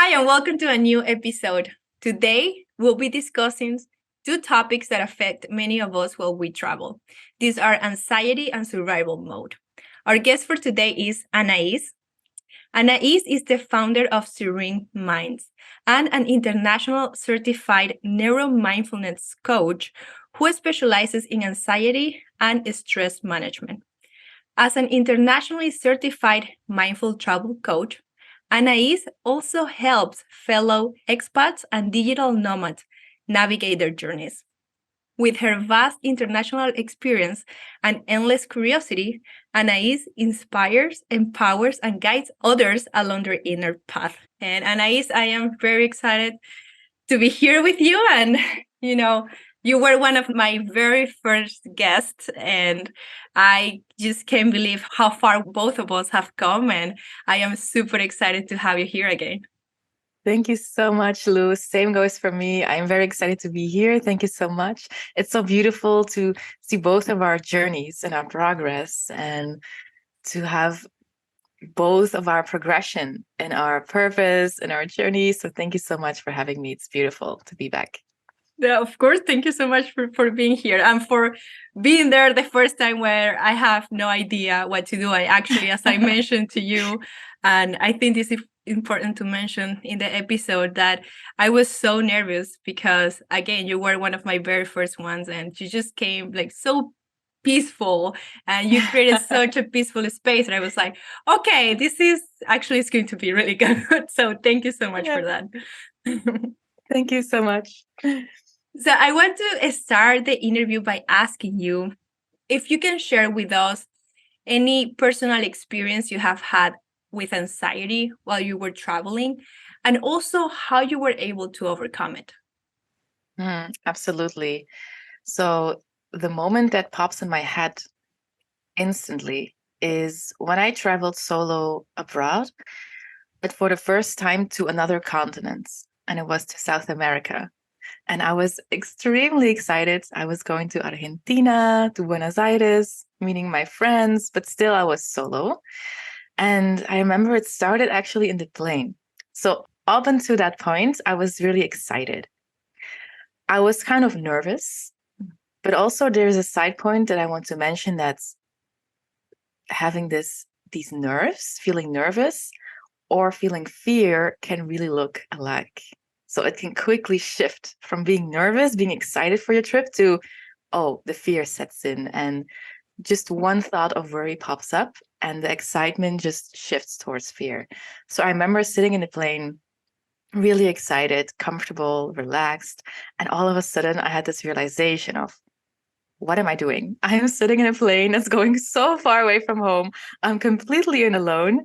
Hi, and welcome to a new episode. Today, we'll be discussing two topics that affect many of us while we travel. These are anxiety and survival mode. Our guest for today is Anaïs. Anaïs is the founder of Serene Minds and an international certified NeuroMindfulness Coach who specializes in anxiety and stress management. As an internationally certified mindful travel coach, Anaïs also helps fellow expats and digital nomads navigate their journeys. With her vast international experience and endless curiosity, Anaïs inspires, empowers, and guides others along their inner path. And Anaïs, I am very excited to be here with you. And, you were one of my very first guests, and I just can't believe how far both of us have come. And I am super excited to have you here again. Thank you so much, Lou. Same goes for me. I'm very excited to be here. Thank you so much. It's so beautiful to see both of our journeys and our progress and to have both of our progression and our purpose and our journey. So thank you so much for having me. It's beautiful to be back. Yeah, of course. Thank you so much for being here and for being there the first time where I have no idea what to do. I actually, as I mentioned to you, and I think this is important to mention in the episode, that I was so nervous because, again, you were one of my very first ones and you just came like so peaceful and you created such a peaceful space. And I was like, okay, this is actually is going to be really good. So thank you so much for that. Thank you so much. So I want to start the interview by asking you if you can share with us any personal experience you have had with anxiety while you were traveling, and also how you were able to overcome it. Absolutely. So the moment that pops in my head instantly is when I traveled solo abroad, but for the first time to another continent, and it was to South America. And I was extremely excited. I was going to Argentina, to Buenos Aires, meeting my friends, but still I was solo. And I remember it started actually in the plane. So up until that point, I was really excited. I was kind of nervous, but also there's a side point that I want to mention, that's having these nerves, feeling nervous or feeling fear can really look alike. So it can quickly shift from being nervous, being excited for your trip, to, oh, the fear sets in and just one thought of worry pops up and the excitement just shifts towards fear. So I remember sitting in the plane, really excited, comfortable, relaxed. And all of a sudden I had this realization of, what am I doing? I am sitting in a plane that's going so far away from home. I'm completely alone.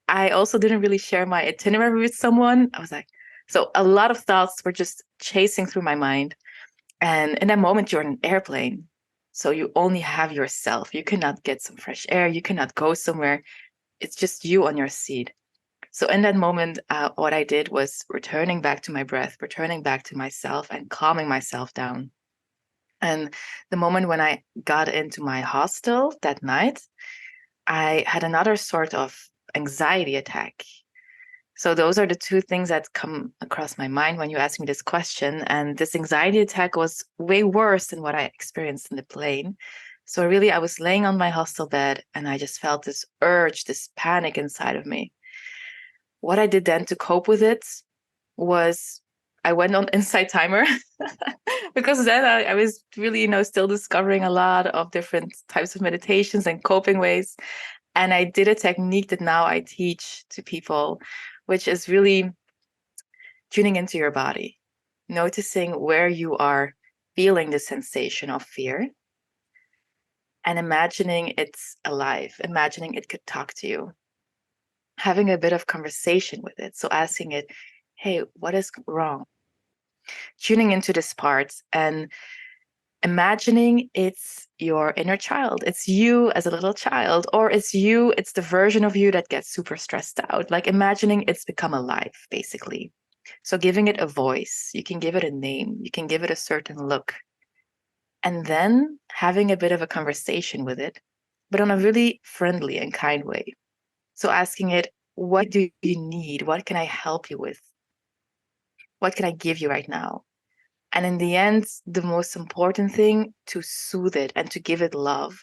I also didn't really share my itinerary with someone. I was like, so a lot of thoughts were just chasing through my mind. And in that moment, you're in an airplane. So you only have yourself. You cannot get some fresh air. You cannot go somewhere. It's just you on your seat. So in that moment, what I did was returning back to my breath, returning back to myself and calming myself down. And the moment when I got into my hostel that night, I had another sort of anxiety attack. So those are the two things that come across my mind when you ask me this question. And this anxiety attack was way worse than what I experienced in the plane. So really, I was laying on my hostel bed and I just felt this urge, this panic inside of me. What I did then to cope with it was I went on Insight Timer because then I was really, still discovering a lot of different types of meditations and coping ways. And I did a technique that now I teach to people, which is really tuning into your body, noticing where you are feeling the sensation of fear and imagining it's alive, imagining it could talk to you, having a bit of conversation with it. So asking it, hey, what is wrong? Tuning into this part and imagining it's your inner child. It's you as a little child, or it's the version of you that gets super stressed out. Like imagining it's become alive, basically. So giving it a voice, you can give it a name, you can give it a certain look, and then having a bit of a conversation with it, but on a really friendly and kind way. So asking it, what do you need? What can I help you with? What can I give you right now? And in the end, the most important thing, to soothe it and to give it love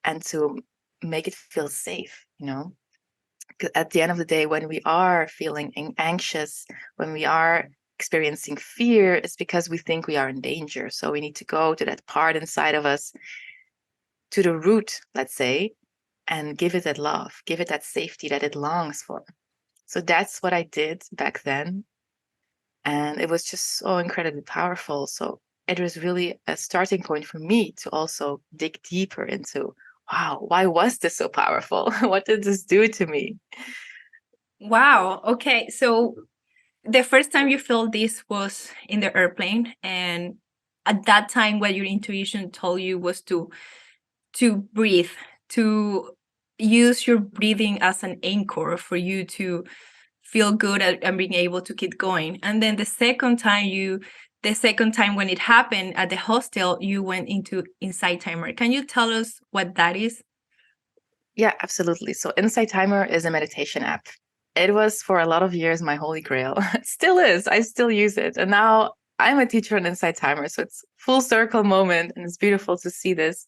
and to make it feel safe, you know? 'Cause at the end of the day, when we are feeling anxious, when we are experiencing fear, it's because we think we are in danger. So we need to go to that part inside of us, to the root, let's say, and give it that love, give it that safety that it longs for. So that's what I did back then. And it was just so incredibly powerful. So it was really a starting point for me to also dig deeper into, wow, why was this so powerful? What did this do to me? Wow. Okay. So the first time you felt this was in the airplane, and at that time what your intuition told you was to breathe, to use your breathing as an anchor for you to feel good and being able to keep going. And then the second time when it happened at the hostel, you went into Insight Timer. Can you tell us what that is? Yeah, absolutely. So Insight Timer is a meditation app. It was for a lot of years my holy grail. It still is. I still use it. And now I'm a teacher on Insight Timer. So it's full circle moment, and it's beautiful to see this.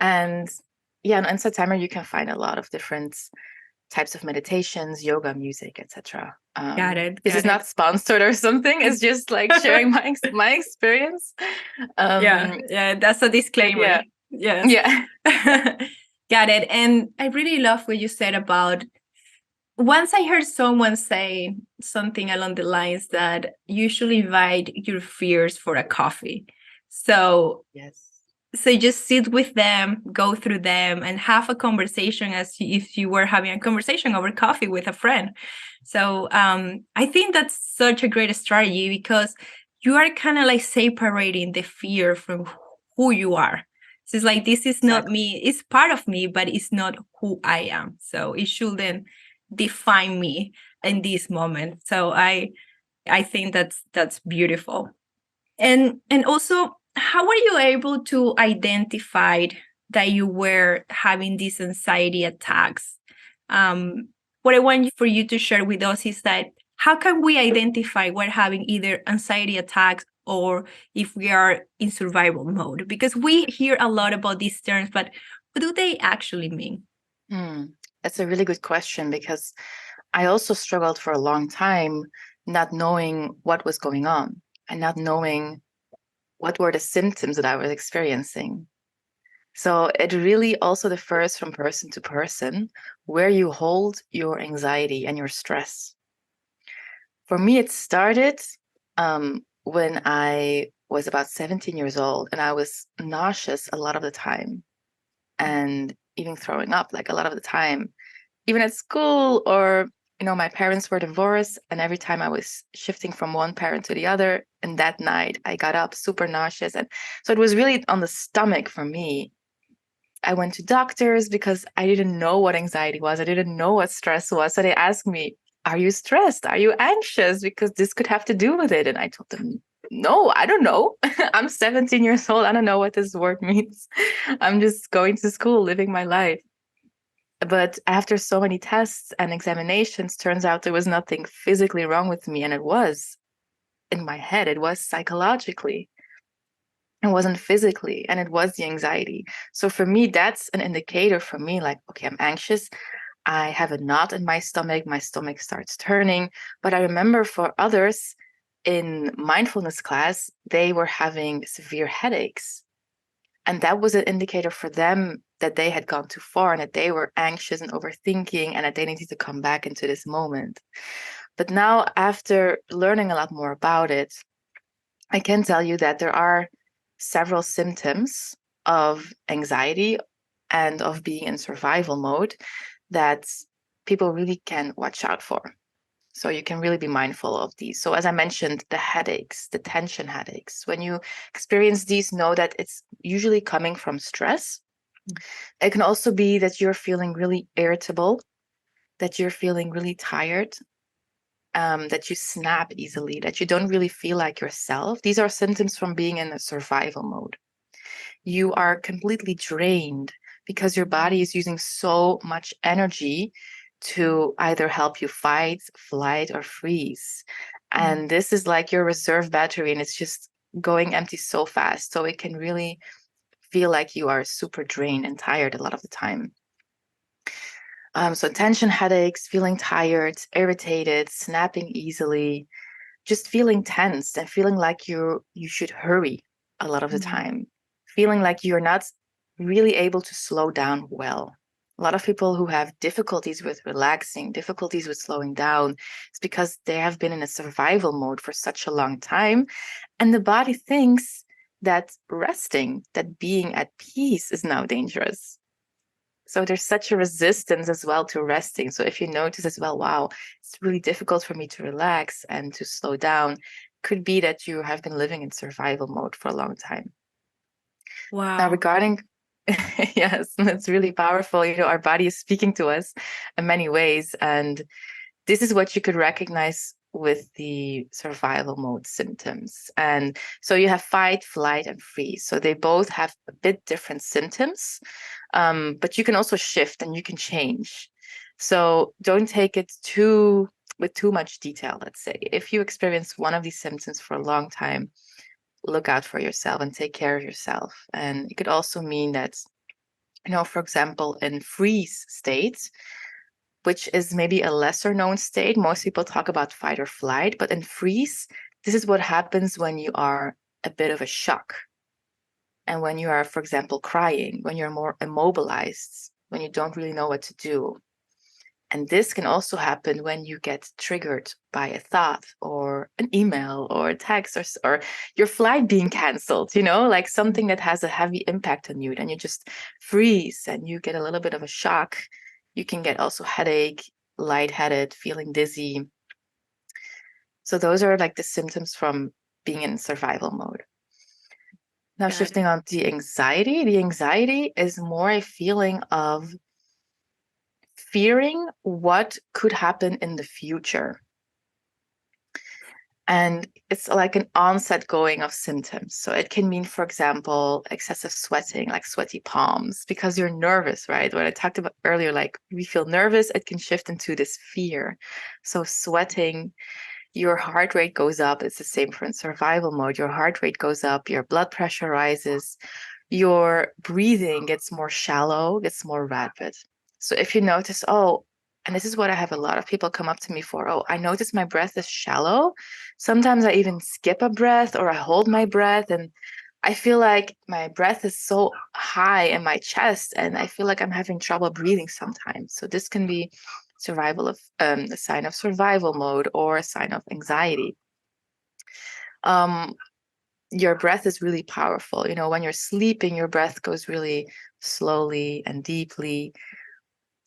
And yeah, on Insight Timer, you can find a lot of different types of meditations, yoga, music, etc. Got it. This is Got not it. sponsored or something. It's just like sharing my experience. Yeah. Yeah. That's a disclaimer. Yeah, Yes. yeah. Got it. And I really love what you said about, once I heard someone say something along the lines that you should invite your fears for a coffee. So Yes. so just sit with them, go through them, and have a conversation as if you were having a conversation over coffee with a friend. So I think that's such a great strategy, because you are kind of like separating the fear from who you are. So it's like, this is not Exactly. me, it's part of me, but it's not who I am. So it shouldn't define me in this moment. So I think that's beautiful. And also, how were you able to identify that you were having these anxiety attacks? Um, what I want for you to share with us is that, how can we identify we're having either anxiety attacks or if we are in survival mode? Because we hear a lot about these terms, but what do they actually mean? That's a really good question, because I also struggled for a long time not knowing what was going on and not knowing what were the symptoms that I was experiencing. So it really also differs from person to person where you hold your anxiety and your stress. For me, it started when I was about 17 years old, and I was nauseous a lot of the time and even throwing up like a lot of the time, even at school. Or my parents were divorced, and every time I was shifting from one parent to the other, and that night I got up super nauseous. And so it was really on the stomach for me. I went to doctors because I didn't know what anxiety was. I didn't know what stress was. So they asked me, are you stressed? Are you anxious? Because this could have to do with it. And I told them, no, I don't know. I'm 17 years old. I don't know what this word means. I'm just going to school, living my life. But after so many tests and examinations, turns out there was nothing physically wrong with me. And it was in my head, it was psychologically. It wasn't physically, and it was the anxiety. So for me, that's an indicator for me, like, okay, I'm anxious. I have a knot in my stomach starts turning. But I remember for others in mindfulness class, they were having severe headaches. And that was an indicator for them that they had gone too far and that they were anxious and overthinking and that they needed to come back into this moment. But now, after learning a lot more about it, I can tell you that there are several symptoms of anxiety and of being in survival mode that people really can watch out for. So you can really be mindful of these. So as I mentioned, the headaches, the tension headaches, when you experience these, know that it's usually coming from stress. It can also be that you're feeling really irritable, that you're feeling really tired, that you snap easily, that you don't really feel like yourself. These are symptoms from being in a survival mode. You are completely drained because your body is using so much energy to either help you fight, flight, or freeze. And this is like your reserve battery, and it's just going empty so fast. So it can really feel like you are super drained and tired a lot of the time. So tension headaches, feeling tired, irritated, snapping easily, just feeling tense and feeling like you should hurry a lot of the time, feeling like you're not really able to slow down well. A lot of people who have difficulties with relaxing, difficulties with slowing down, it's because they have been in a survival mode for such a long time. And the body thinks that resting, that being at peace is now dangerous. So there's such a resistance as well to resting. So if you notice as well, wow, it's really difficult for me to relax and to slow down, could be that you have been living in survival mode for a long time. Wow. Now, regarding, yes, that's really powerful. Our body is speaking to us in many ways. And this is what you could recognize with the survival mode symptoms. And so you have fight, flight, and freeze. So they both have a bit different symptoms, but you can also shift and you can change. So don't take it with too much detail, let's say. If you experience one of these symptoms for a long time, look out for yourself and take care of yourself. And it could also mean that, for example, in freeze state, which is maybe a lesser known state. Most people talk about fight or flight, but in freeze, this is what happens when you are a bit of a shock. And when you are, for example, crying, when you're more immobilized, when you don't really know what to do. And this can also happen when you get triggered by a thought or an email or a text or your flight being canceled, like something that has a heavy impact on you. Then you just freeze and you get a little bit of a shock. You can get also headache, lightheaded, feeling dizzy. So those are like the symptoms from being in survival mode. Now, shifting on to anxiety. The anxiety is more a feeling of fearing what could happen in the future. And it's like an onset going of symptoms. So it can mean, for example, excessive sweating, like sweaty palms, because you're nervous, right? What I talked about earlier, like we feel nervous, it can shift into this fear. So sweating, your heart rate goes up. It's the same for in survival mode. Your heart rate goes up, your blood pressure rises, your breathing gets more shallow, gets more rapid. So if you notice, and this is what I have a lot of people come up to me for. I notice my breath is shallow. Sometimes I even skip a breath or I hold my breath and I feel like my breath is so high in my chest and I feel like I'm having trouble breathing sometimes. So this can be a sign of survival mode or a sign of anxiety. Your breath is really powerful. When you're sleeping, your breath goes really slowly and deeply.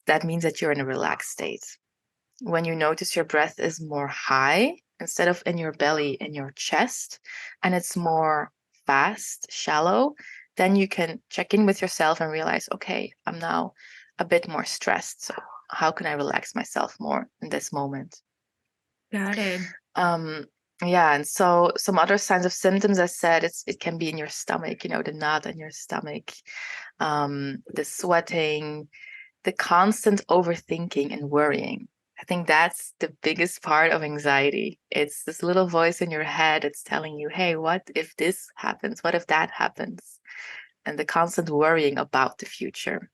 That means that you're in a relaxed state. When you notice your breath is more high, instead of in your belly, in your chest, and it's more fast, shallow, then you can check in with yourself and realize, okay, I'm now a bit more stressed. So how can I relax myself more in this moment? Got it. Yeah, and so some other signs of symptoms, I said, it can be in your stomach, the knot in your stomach, the sweating, the constant overthinking and worrying. I think that's the biggest part of anxiety. It's this little voice in your head. It's telling you, hey, what if this happens? What if that happens? And the constant worrying about the future.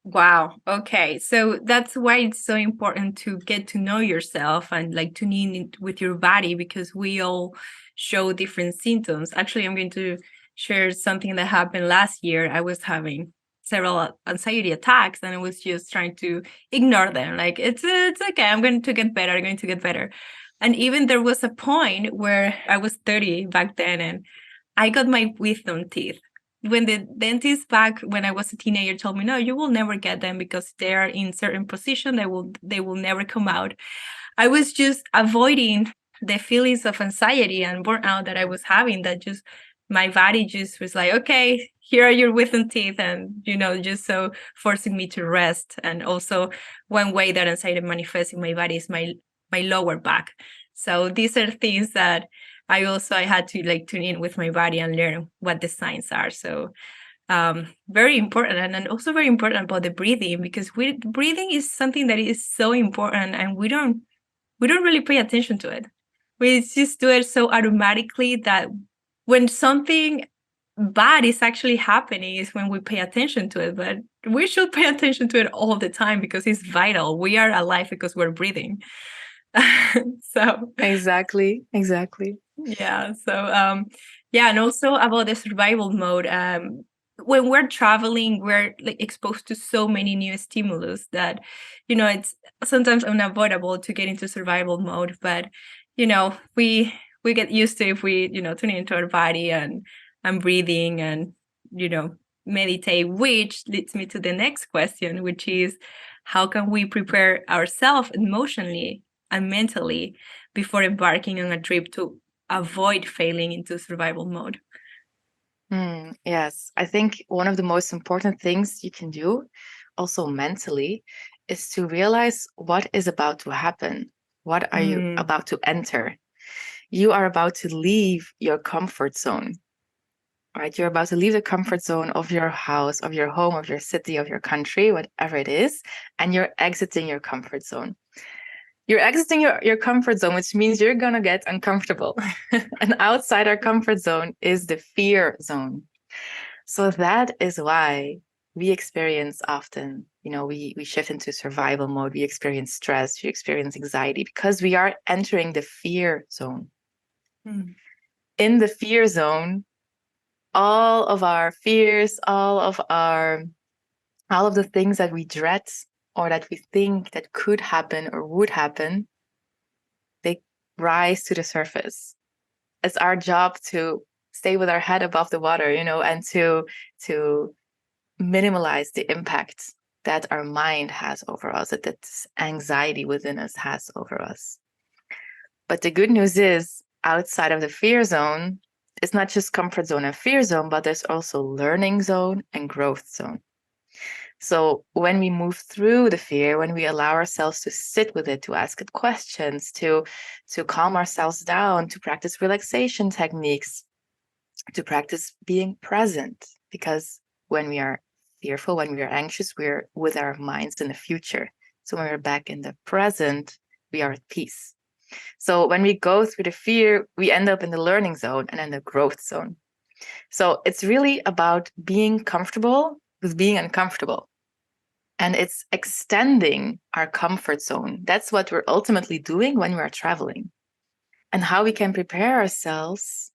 Wow. Okay. So that's why it's so important to get to know yourself and like tune in with your body, because we all show different symptoms. Actually, I'm going to share something that happened last year. I was having several anxiety attacks and I was just trying to ignore them. Like, it's okay. I'm going to get better. I'm going to get better. And even there was a point where I was 30 back then and I got my wisdom teeth. When the dentist back when I was a teenager told me, no, you will never get them because they are in certain position, they will never come out. I was just avoiding the feelings of anxiety and burnout that I was having, that just my body just was like, okay, here are your wisdom teeth, and just so forcing me to rest. And also one way that anxiety manifests in my body is my lower back. So these are things that I had to like tune in with my body and learn what the signs are. So very important, and also very important about the breathing, because breathing is something that is so important, and we don't really pay attention to it. We just do it so automatically that when something bad is actually happening is when we pay attention to it. But we should pay attention to it all the time because it's vital. We are alive because we're breathing. So Exactly. yeah. So yeah, and also about the survival mode. When we're traveling, we're like exposed to so many new stimulus that, it's sometimes unavoidable to get into survival mode. But we get used to, if we tune into our body and breathing and meditate, which leads me to the next question, which is, how can we prepare ourselves emotionally and mentally before embarking on a trip to avoid failing into survival mode? Yes, I think one of the most important things you can do, also mentally, is to realize what is about to happen. What are you about to enter? You are about to leave your comfort zone, right? You're about to leave the comfort zone of your house, of your home, of your city, of your country, whatever it is, and you're exiting your comfort zone. You're exiting your comfort zone, which means you're going to get uncomfortable. And outside our comfort zone is the fear zone. So that is why we experience often, we shift into survival mode. We experience stress, we experience anxiety, because we are entering the fear zone. In the fear zone, all of our fears, all of the things that we dread or that we think that could happen or would happen, they rise to the surface. It's our job to stay with our head above the water, and to minimize the impact that our mind has over us, that this anxiety within us has over us. But the good news is, outside of the fear zone, it's not just comfort zone and fear zone, but there's also learning zone and growth zone. So when we move through the fear, when we allow ourselves to sit with it, to ask it questions, to calm ourselves down, to practice relaxation techniques, to practice being present, because when we are fearful, when we are anxious, we're with our minds in the future. So when we're back in the present, we are at peace. So when we go through the fear, we end up in the learning zone and in the growth zone. So it's really about being comfortable with being uncomfortable. And it's extending our comfort zone. That's what we're ultimately doing when we're traveling. And how we can prepare ourselves,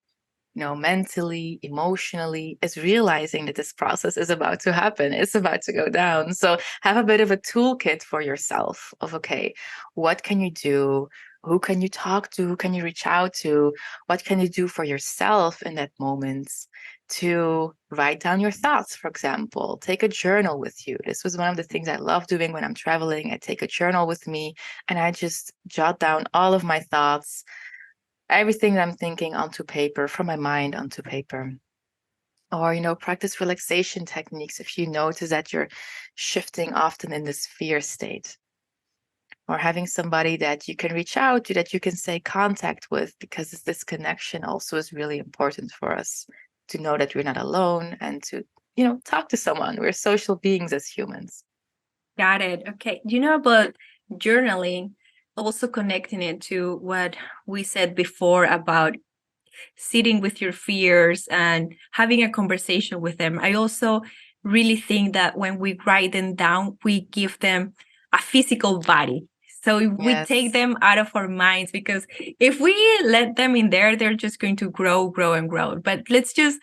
mentally, emotionally, is realizing that this process is about to happen. It's about to go down. So have a bit of a toolkit for yourself of, okay, what can you do? Who can you talk to? Who can you reach out to? What can you do for yourself in that moment? To write down your thoughts, for example. Take a journal with you. This was one of the things I love doing when I'm traveling. I take a journal with me and I just jot down all of my thoughts, everything that I'm thinking onto paper, from my mind onto paper. Or, practice relaxation techniques if you notice that you're shifting often in this fear state. Or having somebody that you can reach out to, that you can stay contact with, because this connection also is really important for us, to know that we're not alone and to, talk to someone. We're social beings as humans. Got it. Okay. About journaling, also connecting it to what we said before about sitting with your fears and having a conversation with them. I also really think that when we write them down, we give them a physical body. So we take them out of our minds, because if we let them in there, they're just going to grow and grow. But let's just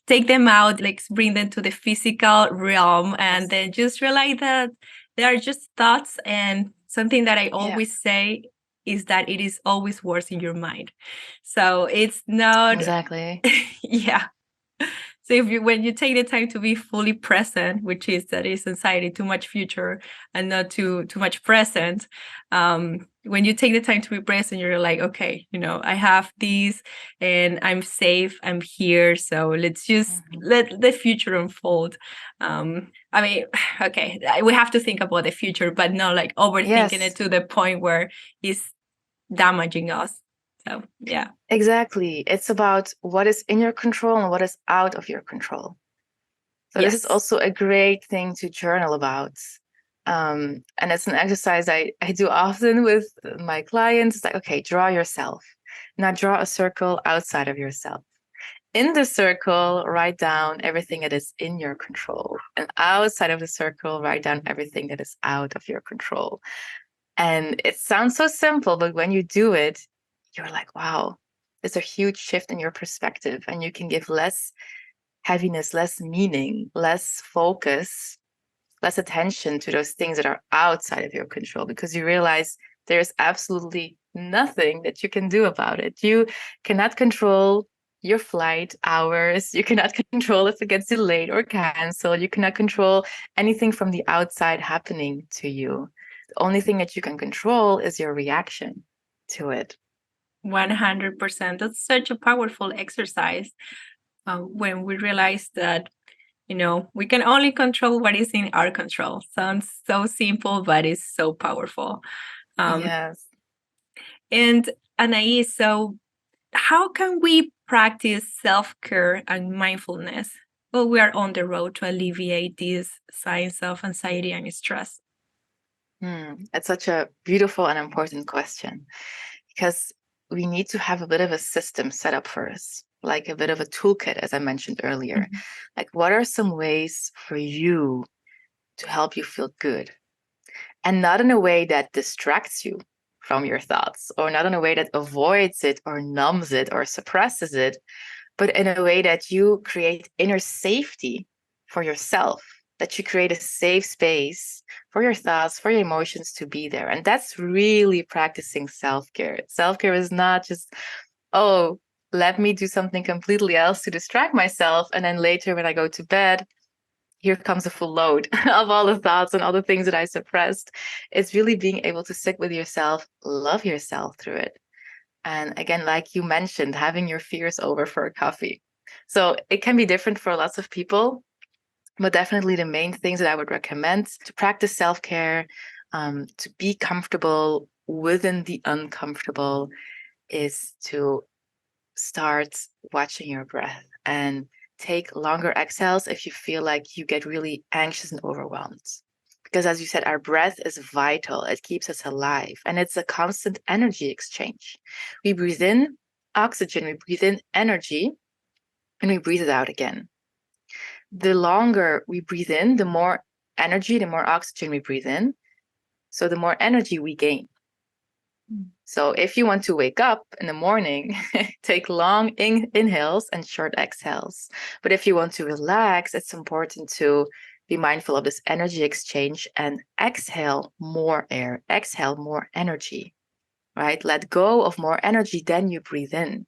take them out, like bring them to the physical realm, and then just realize that they are just thoughts. And something that I always say is that it is always worse in your mind. So it's not exactly. yeah. So when you take the time to be fully present, which is anxiety, too much future and not too much present. When you take the time to be present, you're like, okay, I have these and I'm safe, I'm here. So let's just let the future unfold. Okay, we have to think about the future, but not like overthinking it to the point where it's damaging us. So, yeah. Exactly. It's about what is in your control and what is out of your control. So this is Yes. also a great thing to journal about. And it's an exercise I do often with my clients. It's like, okay, draw yourself. Now draw a circle outside of yourself. In the circle, write down everything that is in your control. And outside of the circle, write down everything that is out of your control. And it sounds so simple, but when you do it, you're like, wow, there's a huge shift in your perspective. And you can give less heaviness, less meaning, less focus, less attention to those things that are outside of your control, because you realize there's absolutely nothing that you can do about it. You cannot control your flight hours. You cannot control if it gets delayed or canceled. You cannot control anything from the outside happening to you. The only thing that you can control is your reaction to it. 100%. That's such a powerful exercise when we realize that, we can only control what is in our control. Sounds so simple, but it's so powerful. Yes. And Anaïs, so how can we practice self-care and mindfulness while we are on the road to alleviate these signs of anxiety and stress? It's such a beautiful and important question, because we need to have a bit of a system set up first, like a bit of a toolkit, as I mentioned earlier. Mhm. Like, what are some ways for you to help you feel good? And not in a way that distracts you from your thoughts, or not in a way that avoids it or numbs it or suppresses it, but in a way that you create inner safety for yourself, that you create a safe space for your thoughts, for your emotions to be there. And that's really practicing self-care. Self-care is not just, oh, let me do something completely else to distract myself. And then later when I go to bed, here comes a full load of all the thoughts and all the things that I suppressed. It's really being able to sit with yourself, love yourself through it. And again, like you mentioned, having your fears over for a coffee. So it can be different for lots of people, but definitely the main things that I would recommend to practice self-care, to be comfortable within the uncomfortable, is to start watching your breath and take longer exhales if you feel like you get really anxious and overwhelmed. Because as you said, our breath is vital. It keeps us alive, and it's a constant energy exchange. We breathe in oxygen, we breathe in energy, and we breathe it out again. The longer we breathe in, the more energy, the more oxygen we breathe in. So the more energy we gain. So if you want to wake up in the morning, take long inhales and short exhales. But if you want to relax, it's important to be mindful of this energy exchange and exhale more air, exhale more energy, right? Let go of more energy than you breathe in.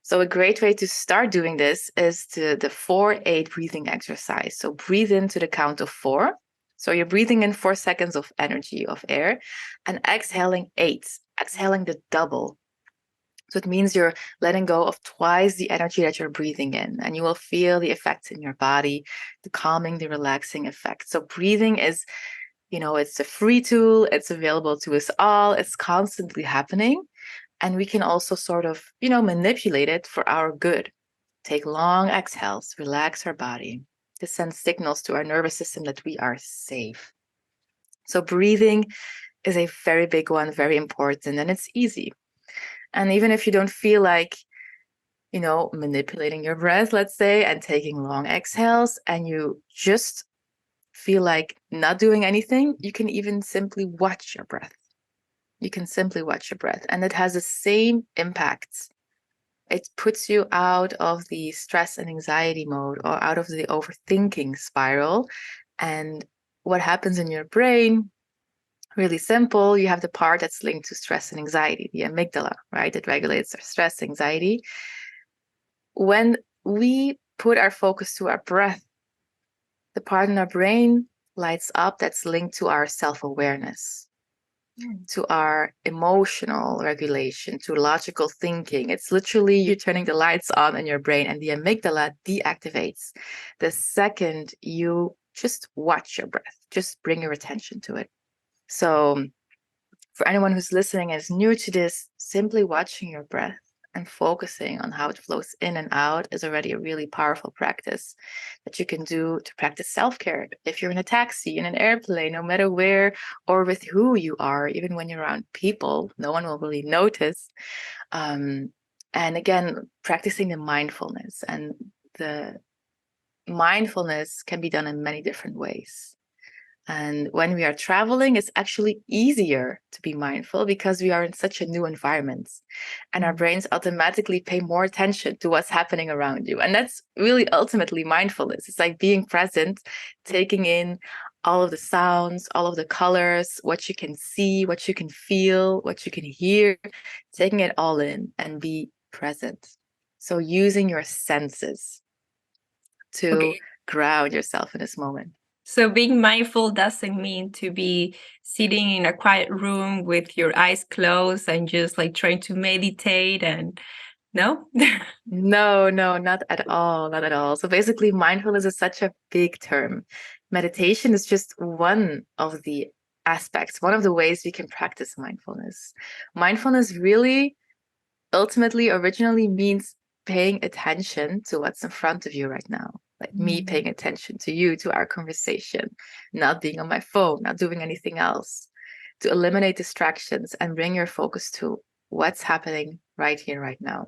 So a great way to start doing this is the 4-8 breathing exercise. So breathe into the count of 4. So you're breathing in 4 seconds of energy, of air, and exhaling 8, exhaling the double. So it means you're letting go of twice the energy that you're breathing in, and you will feel the effects in your body, the calming, the relaxing effect. So breathing is, it's a free tool. It's available to us all. It's constantly happening. And we can also sort of, manipulate it for our good. Take long exhales, relax our body. This sends signals to our nervous system that we are safe. So breathing is a very big one, very important, and it's easy. And even if you don't feel like, manipulating your breath, let's say, and taking long exhales, and you just feel like not doing anything, you can even simply watch your breath. You can simply watch your breath, and it has the same impact. It puts you out of the stress and anxiety mode, or out of the overthinking spiral. And what happens in your brain, really simple, you have the part that's linked to stress and anxiety, the amygdala, right? It regulates our stress, anxiety. When we put our focus to our breath, the part in our brain lights up that's linked to our self-awareness, to our emotional regulation, to logical thinking. It's literally you turning the lights on in your brain, and the amygdala deactivates the second you just watch your breath, just bring your attention to it. So for anyone who's listening and is new to this, simply watching your breath and focusing on how it flows in and out is already a really powerful practice that you can do to practice self-care. If you're in a taxi, in an airplane, no matter where or with who you are, even when you're around people, no one will really notice. And again, practicing the mindfulness, and the mindfulness can be done in many different ways. And when we are traveling, it's actually easier to be mindful because we are in such a new environment, and our brains automatically pay more attention to what's happening around you. And that's really ultimately mindfulness. It's like being present, taking in all of the sounds, all of the colors, what you can see, what you can feel, what you can hear, taking it all in and be present. So using your senses to ground yourself in this moment. So being mindful doesn't mean to be sitting in a quiet room with your eyes closed and just like trying to meditate and no? No, not at all. Not at all. So basically, mindfulness is such a big term. Meditation is just one of the aspects, one of the ways we can practice mindfulness. Mindfulness really ultimately originally means paying attention to what's in front of you right now. Like me paying attention to you, to our conversation, not being on my phone, not doing anything else, to eliminate distractions and bring your focus to what's happening right here, right now.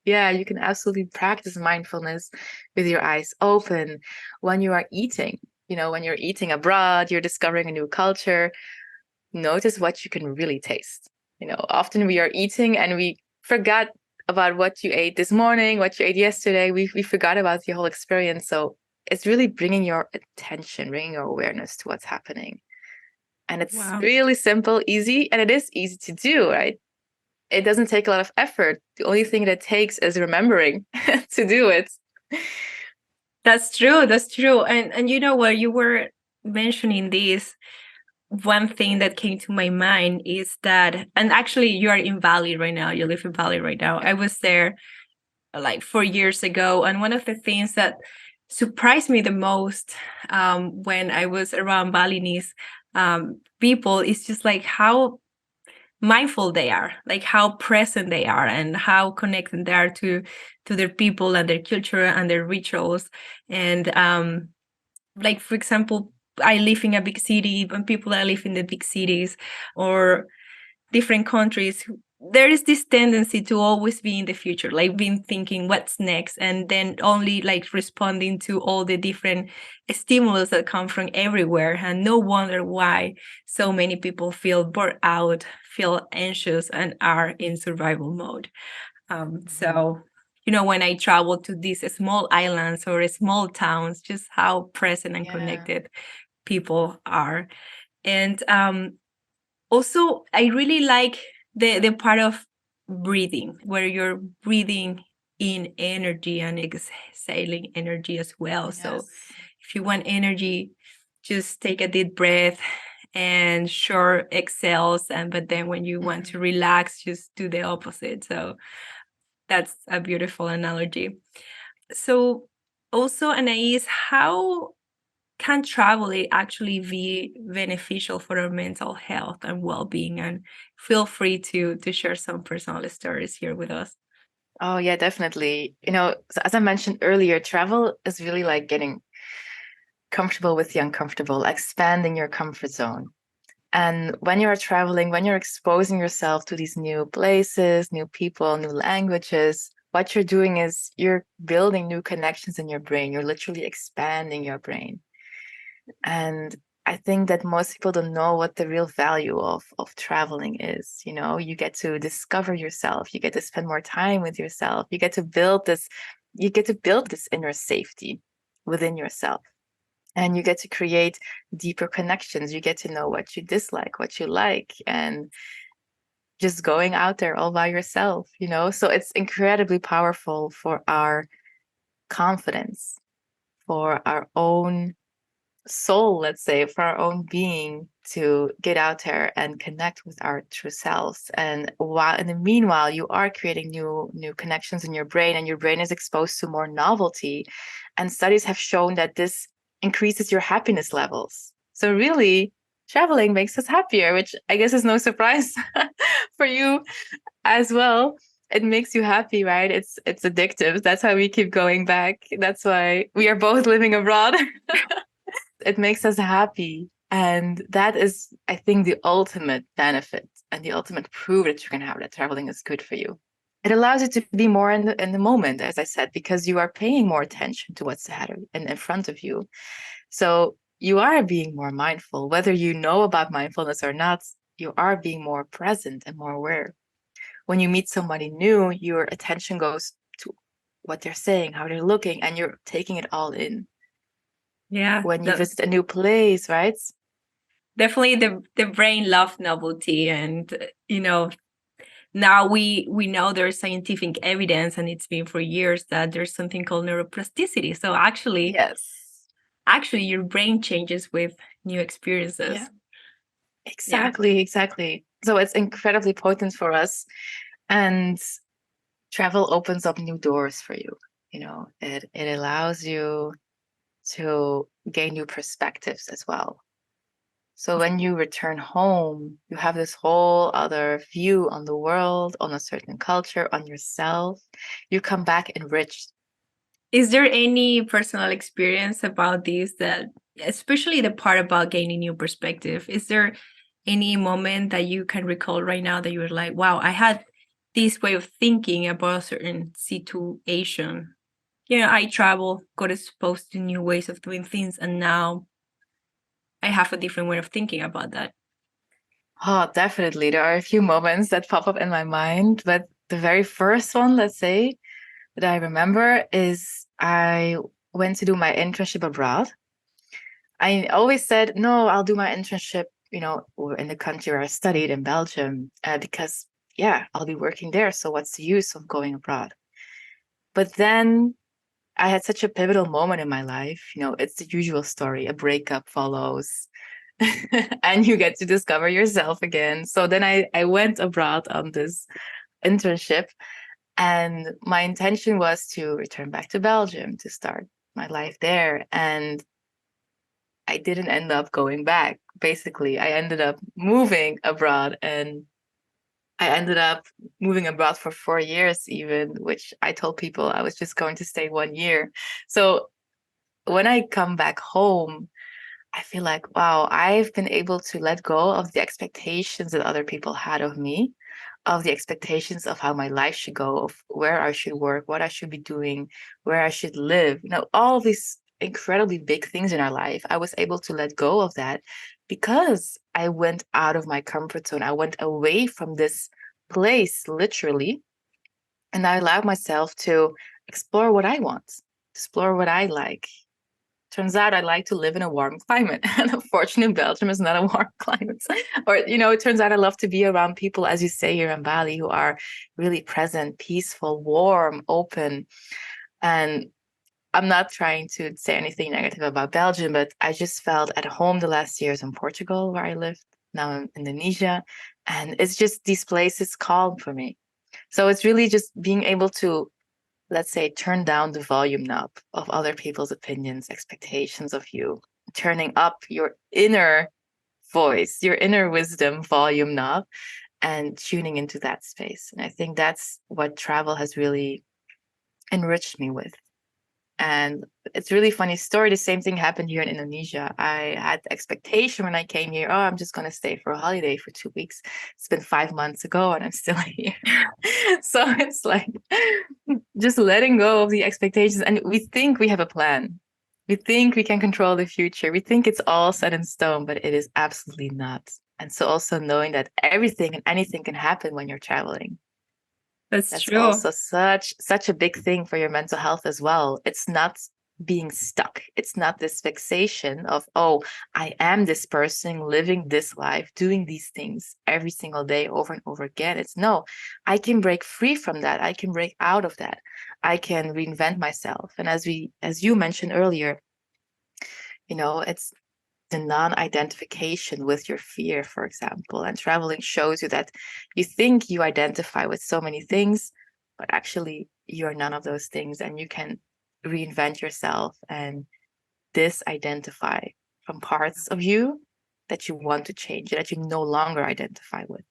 Yeah, you can absolutely practice mindfulness with your eyes open when you are eating. When you're eating abroad, you're discovering a new culture. Notice what you can really taste. Often we are eating and we forgot about what you ate this morning, what you ate yesterday. We forgot about the whole experience. So it's really bringing your attention, bringing your awareness to what's happening. And it's really simple, easy, and it is easy to do, right? It doesn't take a lot of effort. The only thing that takes is remembering to do it. That's true. That's true. And while you were mentioning this, one thing that came to my mind is that, and actually you are in Bali right now, you live in Bali right now. I was there like 4 years ago. And one of the things that surprised me the most when I was around Balinese people is just like how mindful they are, like how present they are and how connected they are to their people and their culture and their rituals. And like, for example, I live in a big city, and people that live in the big cities or different countries, there is this tendency to always be in the future, like being thinking what's next, and then only like responding to all the different stimulus that come from everywhere. And no wonder why so many people feel burnt out, feel anxious, and are in survival mode. So when I travel to these small islands or small towns, just how present and connected people are. And also, I really like the part of breathing, where you're breathing in energy and exhaling energy as well. Yes. So if you want energy, just take a deep breath and short exhales. But then when you want to relax, just do the opposite. So that's a beautiful analogy. So also, Anaïs, how can travel actually be beneficial for our mental health and well-being? And feel free to share some personal stories here with us. Oh yeah, definitely. So as I mentioned earlier, travel is really like getting comfortable with the uncomfortable, expanding your comfort zone. And when you're traveling, when you're exposing yourself to these new places, new people, new languages, what you're doing is you're building new connections in your brain. You're literally expanding your brain. And I think that most people don't know what the real value of traveling is. You get to discover yourself. You get to spend more time with yourself. You get to build this inner safety within yourself. And you get to create deeper connections. You get to know what you dislike, what you like, and just going out there all by yourself, So it's incredibly powerful for our confidence, for our own soul, let's say, for our own being, to get out there and connect with our true selves. And while in the meanwhile, you are creating new connections in your brain, and your brain is exposed to more novelty. And studies have shown that this increases your happiness levels. So really, traveling makes us happier, which I guess is no surprise for you as well. it makes you happy, right? It's addictive. That's why we keep going back. That's why we are both living abroad. It makes us happy. And that is, I think, the ultimate benefit and the ultimate proof that you can have that traveling is good for you. It allows you to be more in the moment, as I said, because you are paying more attention to what's ahead of, and in front of you. So you are being more mindful, whether you know about mindfulness or not, you are being more present and more aware. When you meet somebody new, your attention goes to what they're saying, how they're looking, and you're taking it all in. Yeah. When you visit a new place, right? Definitely the brain loves novelty, and now we know there's scientific evidence, and it's been for years, that there's something called neuroplasticity. So actually your brain changes with new experiences. Yeah. Exactly. So it's incredibly potent for us, and travel opens up new doors for you. It allows you to gain new perspectives as well. So when you return home, you have this whole other view on the world, on a certain culture, on yourself. You come back enriched. Is there any personal experience about this, that especially the part about gaining new perspective? Is there any moment that you can recall right now that you were like, wow, I had this way of thinking about a certain situation? I travel, got exposed to new ways of doing things, and now I have a different way of thinking about that. Oh, definitely. There are a few moments that pop up in my mind, but the very first one, let's say, that I remember is I went to do my internship abroad. I always said, no, I'll do my internship, in the country where I studied in Belgium, because, yeah, I'll be working there. So what's the use of going abroad? But then I had such a pivotal moment in my life. It's the usual story. A breakup follows and you get to discover yourself again. So then I went abroad on this internship, and my intention was to return back to Belgium to start my life there. And I didn't end up going back. Basically, I ended up moving abroad, and I ended up moving abroad for 4 years even, which I told people I was just going to stay 1 year. So when I come back home, I feel like, wow, I've been able to let go of the expectations that other people had of me, of the expectations of how my life should go, of where I should work, what I should be doing, where I should live. All these incredibly big things in our life. I was able to let go of that because I went out of my comfort zone. I went away from this place, literally, and I allowed myself to explore what I want, explore what I like. Turns out I like to live in a warm climate. And unfortunately, Belgium is not a warm climate. Or, it turns out I love to be around people, as you say here in Bali, who are really present, peaceful, warm, open. And I'm not trying to say anything negative about Belgium, but I just felt at home the last years in Portugal, where I lived, now in Indonesia. And it's just these places calm for me. So it's really just being able to, let's say, turn down the volume knob of other people's opinions, expectations of you, turning up your inner voice, your inner wisdom volume knob, and tuning into that space. And I think that's what travel has really enriched me with. And it's a really funny story. The same thing happened here in Indonesia. I had the expectation when I came here, oh, I'm just going to stay for a holiday for 2 weeks. It's been 5 months ago and I'm still here. So it's like just letting go of the expectations. And we think we have a plan. We think we can control the future. We think it's all set in stone, but it is absolutely not. And so also knowing that everything and anything can happen when you're traveling. That's true. Also such a big thing for your mental health as well. It's not being stuck. It's not this fixation of, oh, I am this person living this life, doing these things every single day over and over again. It's no, I can break free from that. I can break out of that. I can reinvent myself. And as you mentioned earlier, it's the non-identification with your fear, for example. And traveling shows you that you think you identify with so many things, but actually you're none of those things, and you can reinvent yourself and disidentify from parts of you that you want to change, that you no longer identify with.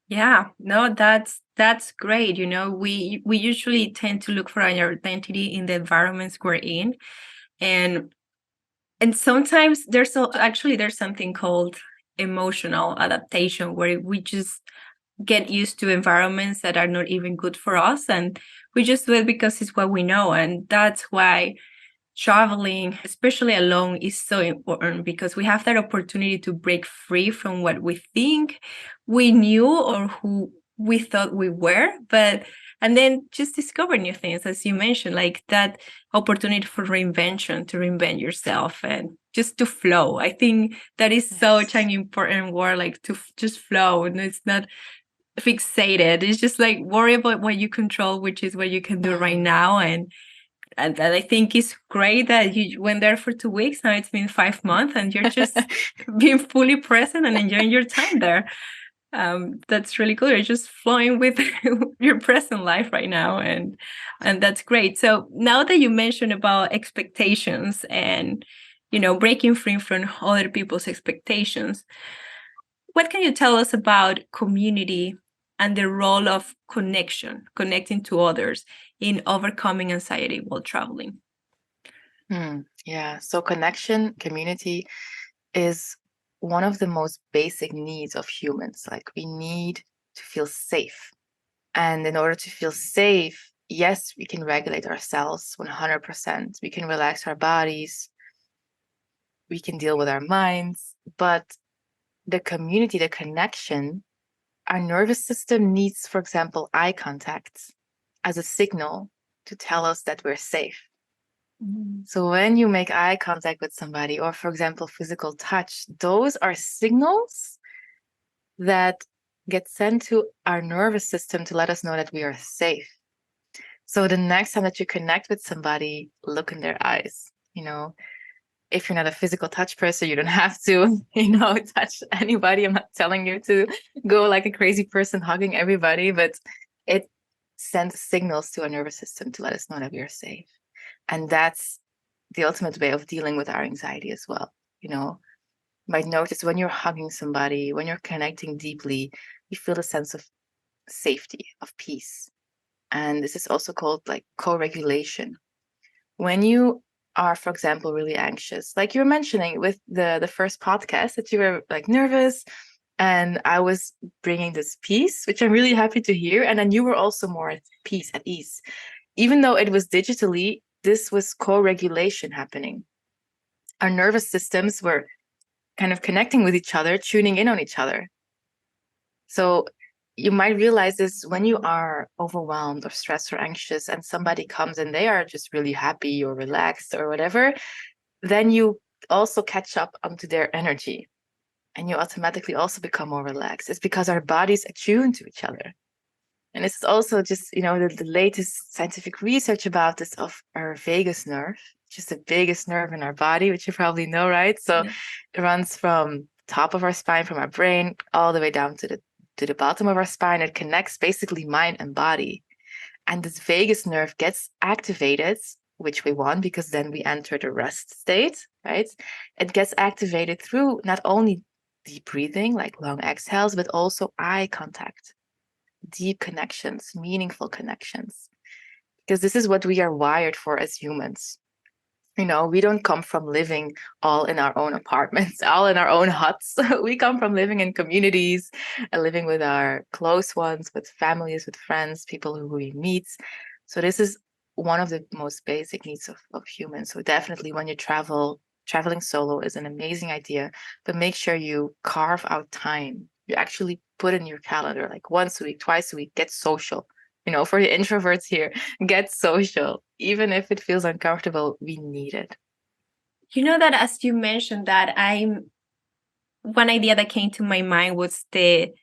Yeah, no, that's great. We usually tend to look for our identity in the environments we're in, and sometimes there's something called emotional adaptation, where we just get used to environments that are not even good for us, and we just do it because it's what we know. And that's why traveling, especially alone, is so important, because we have that opportunity to break free from what we think we knew or who we thought we were, and then just discover new things, as you mentioned, like that opportunity for reinvention, to reinvent yourself and just to flow. I think that is such an Yes. important word, like to just flow, and it's not fixated. It's just like worry about what you control, which is what you can do right Mm. now. And that I think is great that you went there for 2 weeks. Now it's been 5 months, and you're just being fully present and enjoying your time there. That's really cool. You're just flowing with your present life right now, and that's great. So now that you mentioned about expectations and breaking free from other people's expectations, what can you tell us about community and the role of connecting to others in overcoming anxiety while traveling? Yeah. So connection, community is one of the most basic needs of humans. Like we need to feel safe. And in order to feel safe, yes, we can regulate ourselves 100%. We can relax our bodies. We can deal with our minds. But the community, the connection, our nervous system needs, for example, eye contact as a signal to tell us that we're safe. Mm. So when you make eye contact with somebody, or for example, physical touch, those are signals that get sent to our nervous system to let us know that we are safe. So the next time that you connect with somebody, look in their eyes. If you're not a physical touch person, you don't have to, touch anybody. I'm not telling you to go like a crazy person hugging everybody, but it sends signals to our nervous system to let us know that we are safe. And that's the ultimate way of dealing with our anxiety as well. You might notice when you're hugging somebody, when you're connecting deeply, you feel a sense of safety, of peace. And this is also called like co-regulation. When you are, for example, really anxious, like you were mentioning with the first podcast, that you were like nervous, and I was bringing this peace, which I'm really happy to hear. And then you were also more at peace, at ease. Even though it was digitally, this was co-regulation happening. Our nervous systems were kind of connecting with each other, tuning in on each other. So you might realize this when you are overwhelmed or stressed or anxious, and somebody comes and they are just really happy or relaxed or whatever, then you also catch up onto their energy, and you automatically also become more relaxed. It's because our bodies attune to each other. And this is also just, the latest scientific research about this, of our vagus nerve, which is the biggest nerve in our body, which you probably know, right? So Yeah. it runs from top of our spine, from our brain, all the way down to the bottom of our spine. It connects basically mind and body. And this vagus nerve gets activated, which we want, because then we enter the rest state, right? It gets activated through not only deep breathing, like long exhales, but also eye contact, deep connections, meaningful connections, because this is what we are wired for as humans. We don't come from living all in our own apartments, all in our own huts. We come from living in communities, living with our close ones, with families, with friends, people who we meet. So this is one of the most basic needs of humans. So definitely when you traveling solo is an amazing idea, but make sure you carve out time. You actually put in your calendar, like once a week, twice a week, get social. For the introverts here, get social. Even if it feels uncomfortable, we need it. That as you mentioned that, one idea that came to my mind was the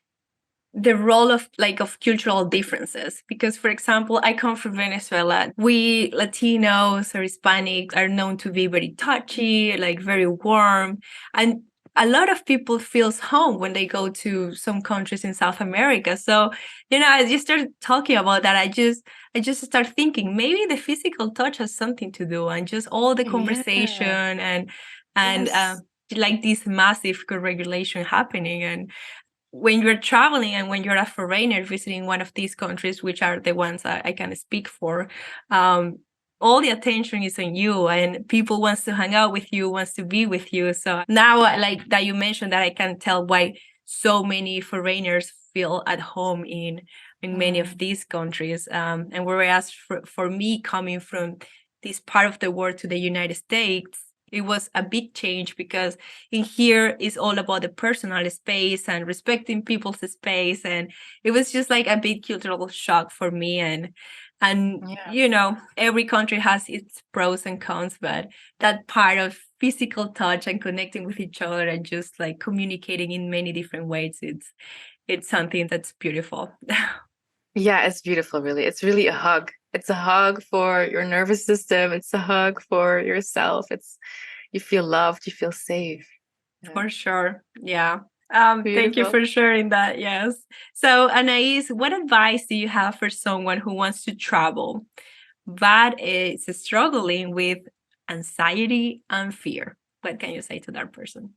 role of cultural differences, because for example, I come from Venezuela. We Latinos or Hispanics are known to be very touchy, like very warm, and a lot of people feels home when they go to some countries in South America. So as you start talking about that, I just start thinking maybe the physical touch has something to do, and just all the conversation Yeah. and Yes. like this massive co-regulation happening. when you're traveling and when you're a foreigner visiting one of these countries, which are the ones I can speak for, all the attention is on you, and people wants to hang out with you, wants to be with you. So now, like that you mentioned, that I can tell why so many foreigners feel at home in many of these countries. And whereas for me, coming from this part of the world to the United States, it was a big change, because in here is all about the personal space and respecting people's space, and it was just like a big cultural shock for me. And you know, every country has its pros and cons, but that part of physical touch and connecting with each other and just like communicating in many different ways, it's something that's beautiful. Yeah, it's beautiful, really. It's really a hug. It's a hug for your nervous system. It's a hug for yourself. You feel loved, you feel safe. For sure. Yeah. Thank you Beautiful. for sharing that. Yes. So, Anaïs, what advice do you have for someone who wants to travel but is struggling with anxiety and fear? What can you say to that person?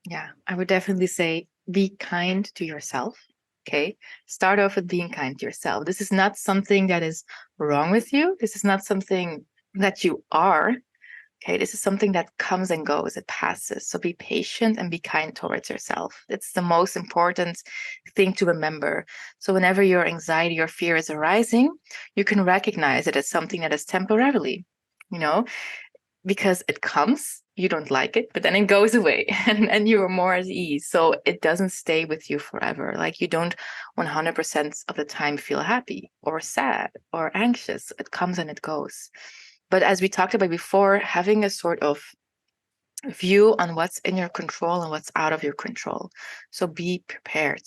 Yeah, I would definitely say be kind to yourself. Okay. Start off with being kind to yourself. This is not something that is wrong with you. This is not something that you are. Okay. This is something that comes and goes, it passes. So be patient and be kind towards yourself. It's the most important thing to remember. So whenever your anxiety or fear is arising, you can recognize it as something that is temporarily, you know, because it comes, you don't like it, but then it goes away and you're more at ease. So it doesn't stay with you forever. Like you don't 100% of the time feel happy or sad or anxious. It comes and it goes. But as we talked about before, having a sort of view on what's in your control and what's out of your control. So be prepared.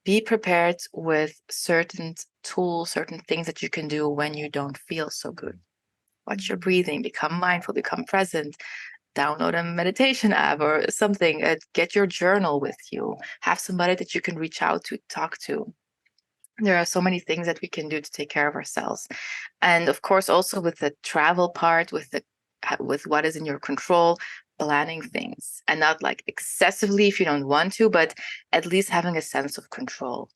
Be prepared with certain tools, certain things that you can do when you don't feel so good. Watch your breathing, become mindful, become present, download a meditation app or something, get your journal with you, have somebody that you can reach out to, talk to. There are so many things that we can do to take care of ourselves. And of course, also with the travel part, with what is in your control, planning things and not like excessively if you don't want to, but at least having a sense of control,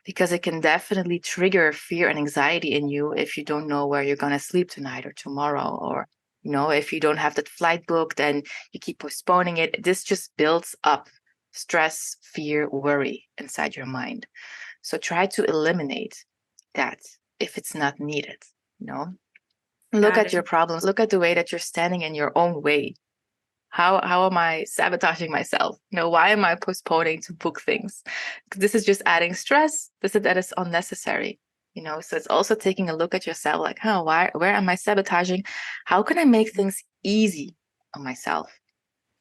because it can definitely trigger fear and anxiety in you if you don't know where you're going to sleep tonight or tomorrow, or if you don't have that flight booked and you keep postponing it. This just builds up stress, fear, worry inside your mind. So try to eliminate that if it's not needed. Look Got at your it. problems. Look at the way that you're standing in your own way. How am I sabotaging myself? Why am I postponing to book things? This is just adding stress. That is unnecessary. So it's also taking a look at yourself, like, where am I sabotaging? How can I make things easy on myself?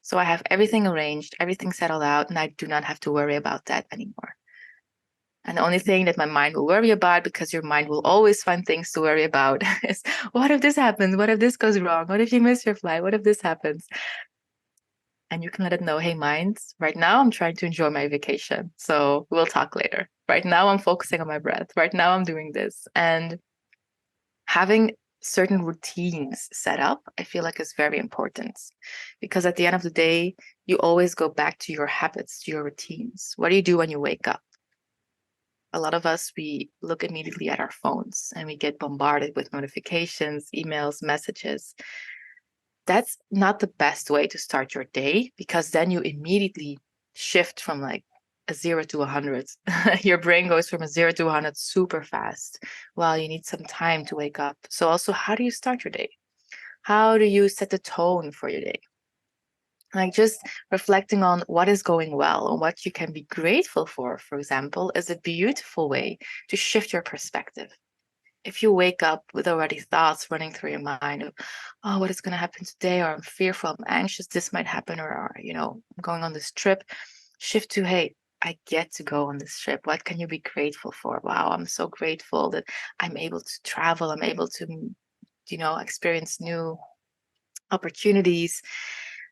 So I have everything arranged, everything settled out, and I do not have to worry about that anymore. And the only thing that my mind will worry about, because your mind will always find things to worry about, is what if this happens? What if this goes wrong? What if you miss your flight? What if this happens? And you can let it know, hey, mind, right now I'm trying to enjoy my vacation. So we'll talk later. Right now I'm focusing on my breath. Right now I'm doing this. And having certain routines set up, I feel like is very important, because at the end of the day, you always go back to your habits, to your routines. What do you do when you wake up? A lot of us, we look immediately at our phones and we get bombarded with notifications, emails, messages. That's not the best way to start your day, because then you immediately shift from like a 0 to 100. Your brain goes from a 0 to 100 super fast while you need some time to wake up. So also, how do you start your day? How do you set the tone for your day? Like just reflecting on what is going well and what you can be grateful for example, is a beautiful way to shift your perspective. If you wake up with already thoughts running through your mind of, oh, what is going to happen today? Or I'm fearful, I'm anxious, this might happen, or I'm going on this trip, shift to, hey, I get to go on this trip. What can you be grateful for? Wow, I'm so grateful that I'm able to travel. I'm able to, experience new opportunities.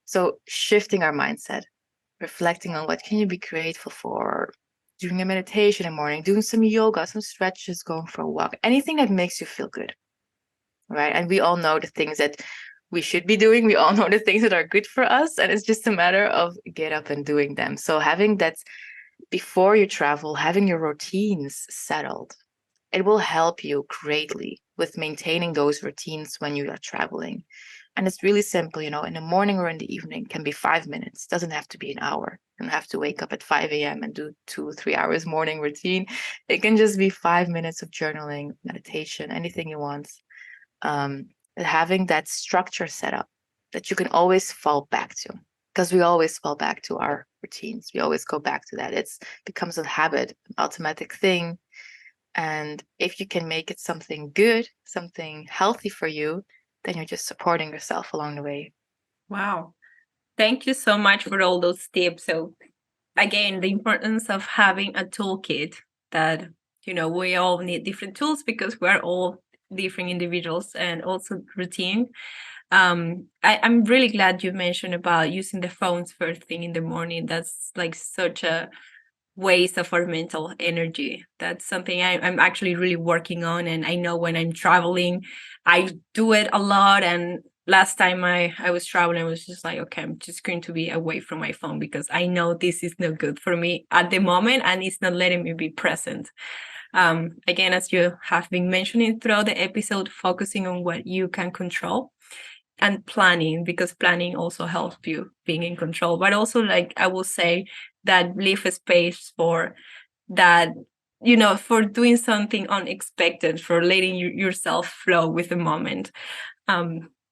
So shifting our mindset, reflecting on what can you be grateful for, doing a meditation in the morning, doing some yoga, some stretches, going for a walk, anything that makes you feel good, right? And we all know the things that we should be doing. We all know the things that are good for us. And it's just a matter of get up and doing them. So having that before you travel, having your routines settled, it will help you greatly with maintaining those routines when you are traveling. And it's really simple, in the morning or in the evening, can be 5 minutes. Doesn't have to be an hour. You don't have to wake up at 5 a.m. and do 2-3 hours morning routine. It can just be 5 minutes of journaling, meditation, anything you want. Having that structure set up that you can always fall back to, because we always fall back to our routines. We always go back to that. It becomes a habit, an automatic thing. And if you can make it something good, something healthy for you, then you're just supporting yourself along the way. Wow. Thank you so much for all those tips. So again, the importance of having a toolkit that, we all need different tools because we're all different individuals, and also routine. I'm really glad you mentioned about using the phones first thing in the morning. That's like such a waste of our mental energy. That's something I'm actually really working on. And I know when I'm traveling, I do it a lot. And last time I was traveling, I was just like, okay, I'm just going to be away from my phone because I know this is not good for me at the moment and it's not letting me be present. Again, as you have been mentioning throughout the episode, focusing on what you can control and planning, because planning also helps you being in control. But also, like I will say, that leave a space for that, for doing something unexpected, for letting yourself flow with the moment.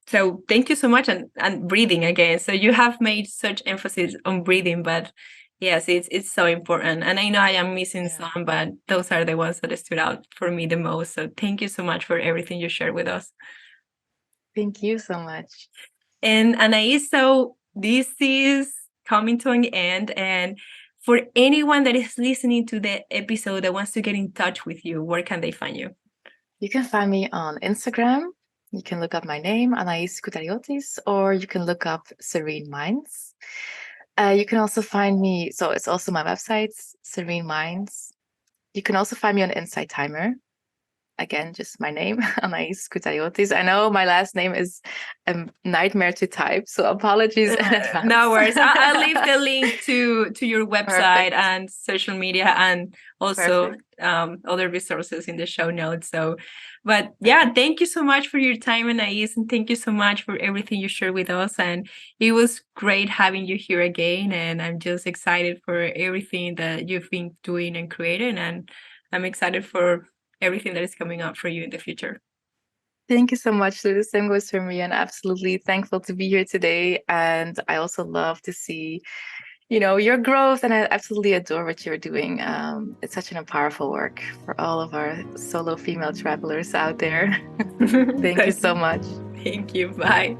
So thank you so much. And breathing again. So you have made such emphasis on breathing, but yes, it's so important. And I know I am missing some, but those are the ones that stood out for me the most. So thank you so much for everything you shared with us. Thank you so much. And Anaïs, so this is coming to an end. And for anyone that is listening to the episode that wants to get in touch with you, where can they find you? You can find me on Instagram. You can look up my name, Anaïs Skoutariotis, or you can look up Serene Minds. You can also find me, so it's also my website, Serene Minds. You can also find me on Insight Timer. Again, just my name, Anaïs Skoutariotis. I know my last name is a nightmare to type, so apologies in advance. No worries. I'll leave the link to your website and social media, and also other resources in the show notes. So, but yeah, thank you so much for your time, Anaïs, and thank you so much for everything you shared with us. And it was great having you here again. And I'm just excited for everything that you've been doing and creating. And I'm excited for everything that is coming up for you in the future. Thank you so much. The same goes for me. And absolutely thankful to be here today. And I also love to see, your growth. And I absolutely adore what you're doing. It's such an powerful work for all of our solo female travelers out there. Thank you so much. Thank you. Bye.